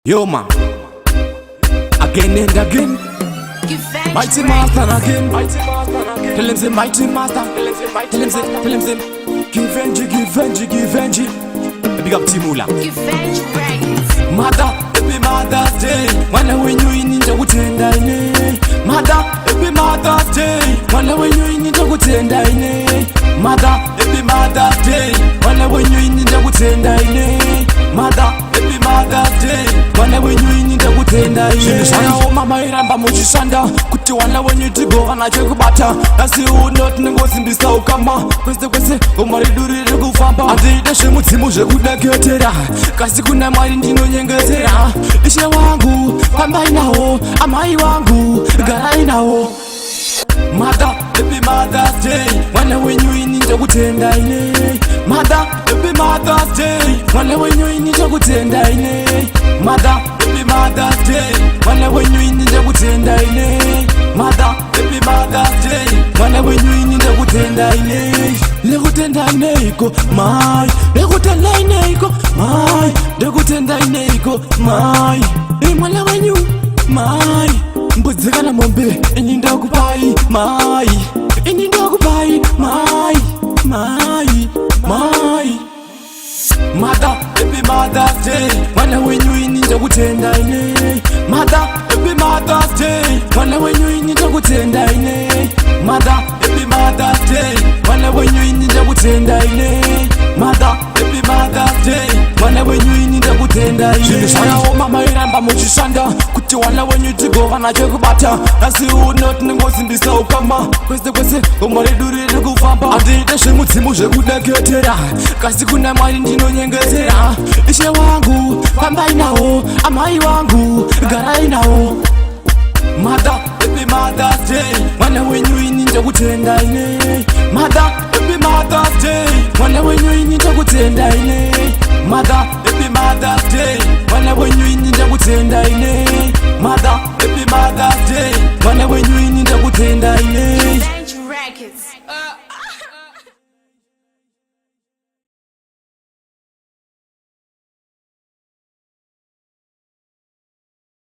Yo man, again and again, mighty master again. Tell him say mighty master. Tell him say, give Benji. Big up Timula. Mother, happy Mother's Day. Wanna when you in the utenda ine. Mother, happy Mother's Day. Wanna when you in the utenda ine. Mother, happy Mother's Day. Wanna when you in the utenda ine. Mother, happy Mother's Day. Wanna when you in the utenda ine. Shana mama iramba muchishanda. Kuti wanna when you to go ana chekubata. Asi unot ngosimbisa ukama. Kwese umariduri kufamba. Ati deshe mutsimu zvekudaketera. Kasi kuna mari ndinonyengezera. Ishe wangu pambai nawo, amai wangu garai nawo. Mother, happy Mother's Day. Wanna when you in the utenda ine. Mother, happy Mother's Day. Wanna when you in the utenda ine. Mother, happy Mother's Day. Wanna when you in the utenda ine. Mother, happy Mother's Day. Wanna when you in the utenda ine. Lekutenda ineiko mai, lekutenda ineiko mai, lekutenda ineiko mai. Mwana wanyu mai, mbuzikana mombe ininda kupai mai, ininda kupai mai. Mother, happy Mother's Day. Wanna when you in the utenda ine. Mother, happy Mother's Day. Wanna when you in the utenda ine. Mother, happy Mother's Day. Wanna when you in the utenda ine. Mother, happy Mother's Day. Wanna when you in the utenda ine. Shana mama iramba muchishanda. Kuti wanna when you to go ana chekubata. Asi unot ngosimbisa ukama. Kwese umariduri kufamba. Ati deshe mutsimu zvekudaketera. Kasi kuna mari ndinonyengezera. Ishe wangu pambai nawo, amai wangu garai nawo. Mother, happy Mother's Day. Wanna when you in the utenda ine. Mother, happy Mother's Day. Wanna when you in the utenda ine. Mother, happy Mother's Day. Wanna when you in the utenda ine.